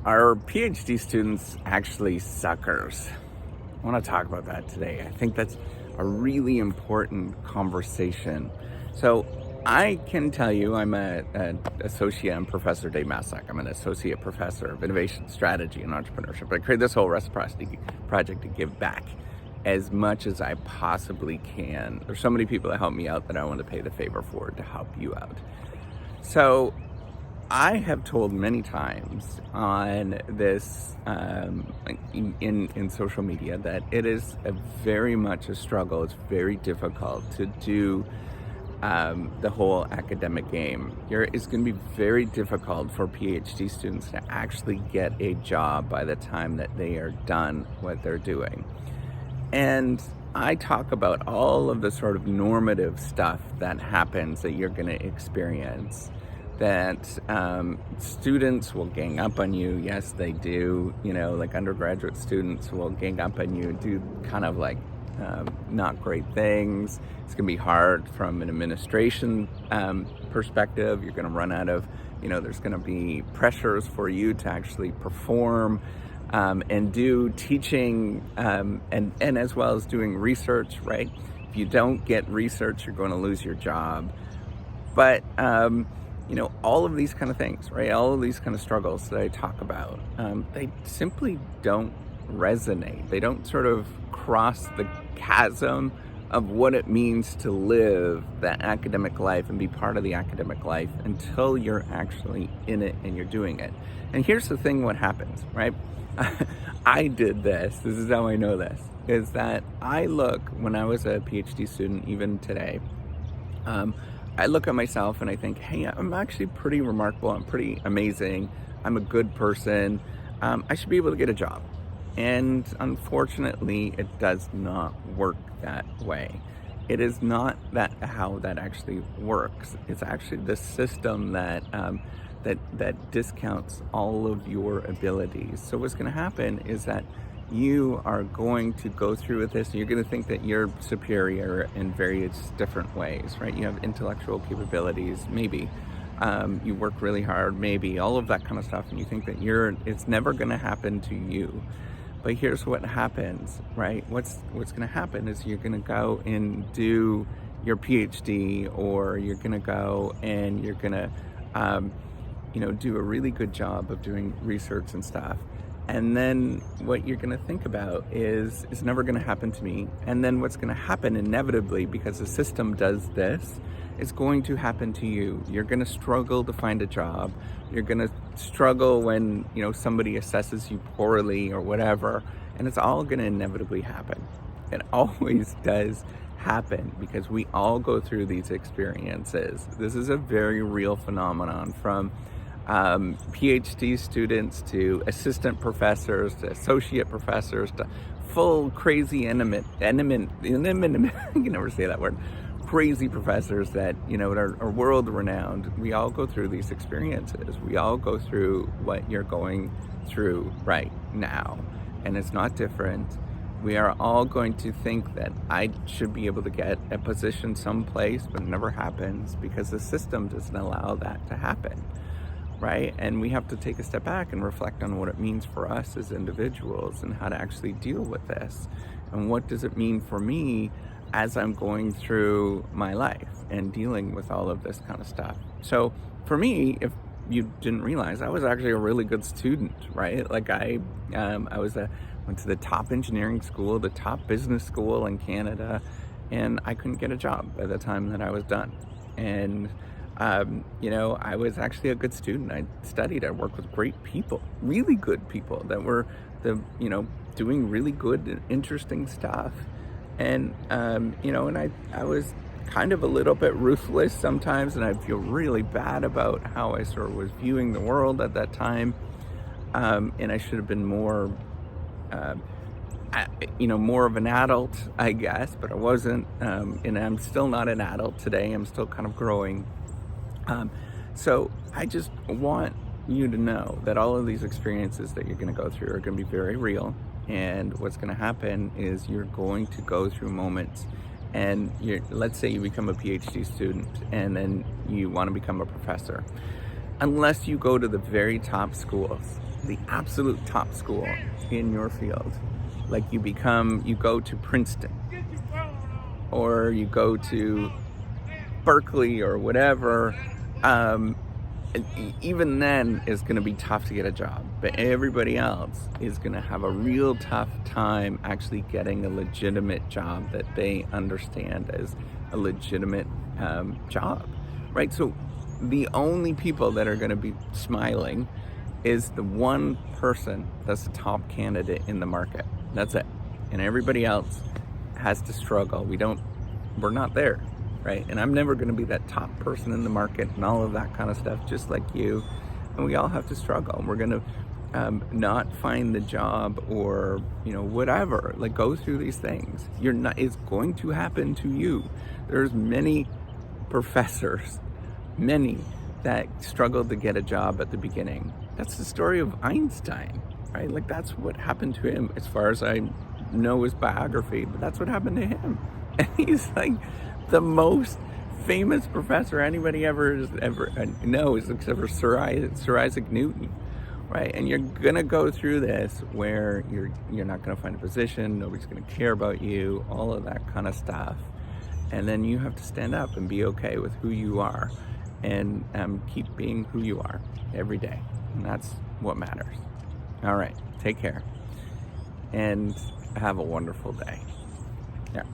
Are PhD students actually suckers? I want to talk about that today. I think that's a really important conversation. So I can tell you I'm an associate in Professor Dave Massack. I'm an associate professor of innovation strategy and entrepreneurship. I created this whole reciprocity project to give back as much as I possibly can. There's so many people that help me out that I want to pay the favor forward to help you out. So I have told many times on this in social media that it is very much a struggle. It's very difficult to do the whole academic game. It's going to be very difficult for PhD students to actually get a job by the time that they are done what they're doing. And I talk about all of the sort of normative stuff that happens that you're going to experience. That students will gang up on you. Yes, they do. You know, like undergraduate students will gang up on you, do kind of like not great things. It's going to be hard from an administration perspective. You're going to run out of, there's going to be pressures for you to actually perform and do teaching and as well as doing research, right? If you don't get research, you're going to lose your job. But all of these kind of things, right? All of these kind of struggles that I talk about, they simply don't resonate. They don't sort of cross the chasm of what it means to live that academic life and be part of the academic life until you're actually in it and you're doing it. And here's the thing, what happens, right? I did this is how I know this, is that I look, when I was a PhD student, even today, I look at myself and I think, hey, I'm actually pretty remarkable. I'm pretty amazing. I'm a good person. I should be able to get a job. And unfortunately, it does not work that way. It is not how that actually works. It's actually the system that discounts all of your abilities. So what's going to happen is that you are going to go through with this and you're going to think that you're superior in various different ways, right? You have intellectual capabilities, maybe. You work really hard, maybe, all of that kind of stuff. And you think that it's never going to happen to you. But here's what happens, right? What's going to happen is you're going to go and do your PhD, or you're going to go and you're going to, do a really good job of doing research and stuff. And then what you're going to think about is, it's never going to happen to me. And then what's going to happen inevitably, because the system does this, it's going to happen to you. You're going to struggle to find a job. You're going to struggle when, somebody assesses you poorly or whatever. And it's all going to inevitably happen. It always does happen, because we all go through these experiences. This is a very real phenomenon, from PhD students to assistant professors to associate professors to full crazy I can never say that word, crazy professors that are world renowned. We all go through these experiences. We all go through what you're going through right now, and it's not different. We are all going to think that I should be able to get a position someplace, but it never happens because the system doesn't allow that to happen. Right? And we have to take a step back and reflect on what it means for us as individuals and how to actually deal with this. And what does it mean for me as I'm going through my life and dealing with all of this kind of stuff. So for me, if you didn't realize, I was actually a really good student, right? Like I went to the top engineering school, the top business school in Canada, and I couldn't get a job by the time that I was done. And I was actually a good student. I studied, I worked with great people, really good people that were doing really good and interesting stuff. And, and I was kind of a little bit ruthless sometimes, and I feel really bad about how I sort of was viewing the world at that time. And I should have been more, more of an adult, I guess, but I wasn't. And I'm still not an adult today. I'm still kind of growing. So I just want you to know that all of these experiences that you're going to go through are going to be very real. And what's going to happen is you're going to go through moments, and let's say you become a PhD student and then you want to become a professor. Unless you go to the very top schools, the absolute top school in your field. Like you go to Princeton, or you go to Berkeley or whatever, even then it's going to be tough to get a job. But everybody else is going to have a real tough time actually getting a legitimate job that they understand as a legitimate job, right? So the only people that are going to be smiling is the one person that's the top candidate in the market. That's it. And everybody else has to struggle. We're not there, right? And I'm never going to be that top person in the market and all of that kind of stuff, just like you. And we all have to struggle. We're going to not find the job, or whatever. Like, go through these things. It's going to happen to you. There's many professors, many that struggled to get a job at the beginning. That's the story of Einstein, right? Like, that's what happened to him, as far as I know his biography, but that's what happened to him. And he's like the most famous professor anybody ever knows, except for Sir Isaac Newton, right? And you're gonna go through this where you're not gonna find a position, nobody's gonna care about you, all of that kind of stuff. And then you have to stand up and be okay with who you are, and keep being who you are every day. And that's what matters. All right, take care and have a wonderful day. Yeah.